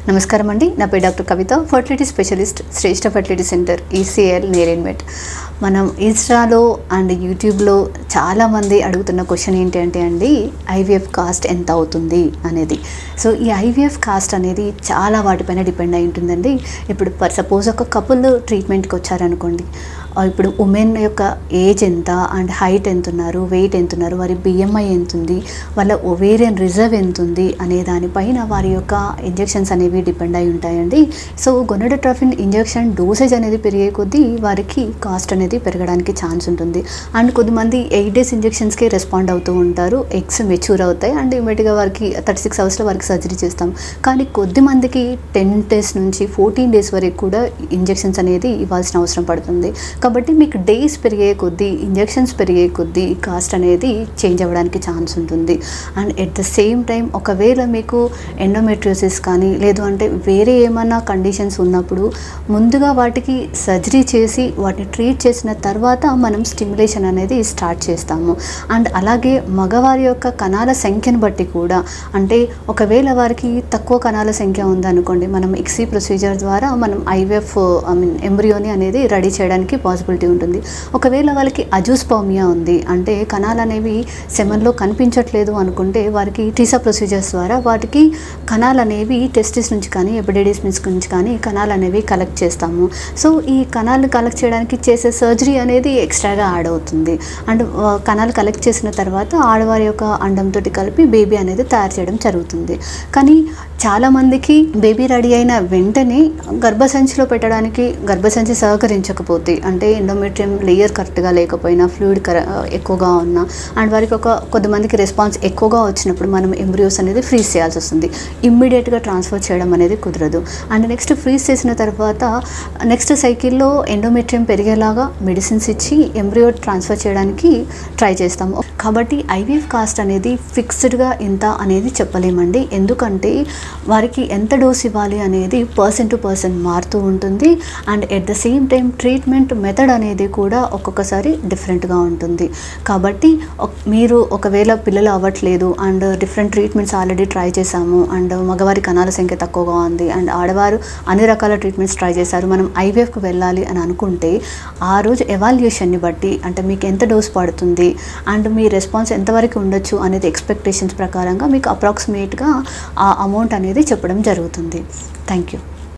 నమస్కారం అండి. నా పేరు డాక్టర్ కవిత, ఫర్టిలిటీ స్పెషలిస్ట్, శ్రేష్ఠ ఫర్టిలిటీ సెంటర్ ఈసీఎల్ నేరేన్మెట్. మనం ఇన్స్టాలో అండ్ యూట్యూబ్లో చాలామంది అడుగుతున్న క్వశ్చన్ ఏంటంటే అండి, ఐవీఎఫ్ కాస్ట్ ఎంత అవుతుంది అనేది. సో ఈ ఐవీఎఫ్ కాస్ట్ అనేది చాలా వాటిపైన డిపెండ్ అయి ఉంటుందండి. ఇప్పుడు సపోజ్ ఒక కపుల్ ట్రీట్మెంట్కి వచ్చారనుకోండి, ఇప్పుడు ఉమెన్ యొక్క ఏజ్ ఎంత అండ్ హైట్ ఎంత ఉన్నారు, వెయిట్ ఎంత ఉన్నారు, వారి బిఎంఐ ఎంత ఉంది, వాళ్ళ ఒవేరియన్ రిజర్వ్ ఎంత ఉంది అనే దానిపైన వారి యొక్క ఇంజెక్షన్స్ అనేవి డిపెండ్ అయి ఉంటాయండి. సో గొనాడోట్రోపిన్ ఇంజెక్షన్ డోసేజ్ అనేది పెరిగే కొద్దీ వారికి కాస్ట్ అనేది పెరగడానికి ఛాన్స్ ఉంటుంది. అండ్ కొద్దిమంది 8 days ఇంజెక్షన్స్కి రెస్పాండ్ అవుతూ ఉంటారు. ఎగ్స్ మెచ్యూర్ అవుతాయి అండ్ ఇమీడియట్గా వారికి 36 hours వారికి సర్జరీ చేస్తాం. కానీ కొద్దిమందికి 10 days నుంచి 14 days వరకు కూడా ఇంజెక్షన్స్ అనేది ఇవ్వాల్సిన అవసరం పడుతుంది. కాబట్టి మీకు డేస్ పెరిగే కొద్దీ, ఇంజెక్షన్స్ పెరిగే కొద్దీ కాస్ట్ అనేది చేంజ్ అవ్వడానికి ఛాన్స్ ఉంటుంది. And at the same time ఒకవేళ మీకు ఎండోమెట్రియోసిస్ కానీ లేదు అంటే వేరే ఏమైనా కండిషన్స్ ఉన్నప్పుడు ముందుగా వాటికి సర్జరీ చేసి వాటిని ట్రీట్ చేసిన తర్వాత మనం స్టిమ్యులేషన్ అనేది స్టార్ట్ చేస్తాము. అండ్ అలాగే మగవారి యొక్క కణాల సంఖ్యను బట్టి కూడా, అంటే ఒకవేళ వారికి తక్కువ కణాల సంఖ్య ఉందనుకోండి, మనం ఇక్సీ ప్రొసీజర్ ద్వారా మనం ఐవీఎఫ్ ఎంబ్రియోని అనేది రెడీ చేయడానికి పాసిబిలిటీ ఉంటుంది. ఒకవేళ వాళ్ళకి అజూస్పర్మియా ఉంది, అంటే కణాలు అనేవి సెమన్లో కనిపించట్లేదు అనుకుంటే వారికి టీసా ప్రొసీజర్స్ ద్వారా వాటికి కణాలు అనేవి టెస్టిస్ నుంచి కానీ ఎపిడిడిస్ నుంచి కానీ కణాలు అనేవి కలెక్ట్ చేస్తాము. సో ఈ కణాలు కలెక్ట్ చేయడానికి చేసే సర్జరీ అనేది ఎక్స్ట్రాగా యాడ్ అవుతుంది. అండ్ కణాలు కలెక్ట్ చేసిన తర్వాత ఆడవారి యొక్క అండంతో కలిపి బేబీ అనేది తయారు చేయడం జరుగుతుంది. కానీ చాలామందికి బేబీ రెడీ అయిన వెంటనే గర్భసంచిలో పెట్టడానికి గర్భసంచి సహకరించకపోతే, అంటే ఎండోమెట్రియం లేయర్ కరెక్ట్గా లేకపోయినా, ఫ్లూయిడ్ ఎక్కువగా ఉన్నా అండ్ వారికి కొద్దిమందికి రెస్పాన్స్ ఎక్కువగా వచ్చినప్పుడు మనం ఎంబ్రియోస్ అనేది ఫ్రీజ్ చేయాల్సి వస్తుంది. ఇమ్మీడియట్గా ట్రాన్స్ఫర్ చేయడం అనేది కుదరదు. అండ్ నెక్స్ట్ ఫ్రీజ్ చేసిన తర్వాత నెక్స్ట్ సైకిల్లో ఎండోమెట్రియం పెరిగేలాగా మెడిసిన్స్ ఇచ్చి ఎంబ్రియో ట్రాన్స్ఫర్ చేయడానికి ట్రై చేస్తాము. కాబట్టి ఐవీఎఫ్ కాస్ట్ అనేది ఫిక్స్డ్గా ఎంత అనేది చెప్పలేమండి. ఎందుకంటే వారికి ఎంత డోస్ ఇవ్వాలి అనేది పర్సన్ టు పర్సన్ మారుతూ ఉంటుంది. And at the same time treatment method అనేది కూడా ఒక్కొక్కసారి డిఫరెంట్గా ఉంటుంది. కాబట్టి మీరు ఒకవేళ పిల్లలు అవ్వట్లేదు and different treatments already try చేశాము అండ్ మగవారి కణాల సంఖ్య తక్కువగా ఉంది అండ్ ఆడవారు అన్ని రకాల ట్రీట్మెంట్స్ ట్రై చేశారు, మనం ఐవీఎఫ్కి వెళ్ళాలి అని అనుకుంటే ఆ రోజు ఎవాల్యుయేషన్ని బట్టి, అంటే మీకు ఎంత డోస్ పడుతుంది అండ్ మీ రెస్పాన్స్ ఎంతవరకు ఉండొచ్చు అనేది ఎక్స్పెక్టేషన్స్ ప్రకారంగా మీకు అప్రాక్సిమేట్గా ఆ అమౌంట్ అనేది చెప్పడం జరుగుతుంది. Thank you.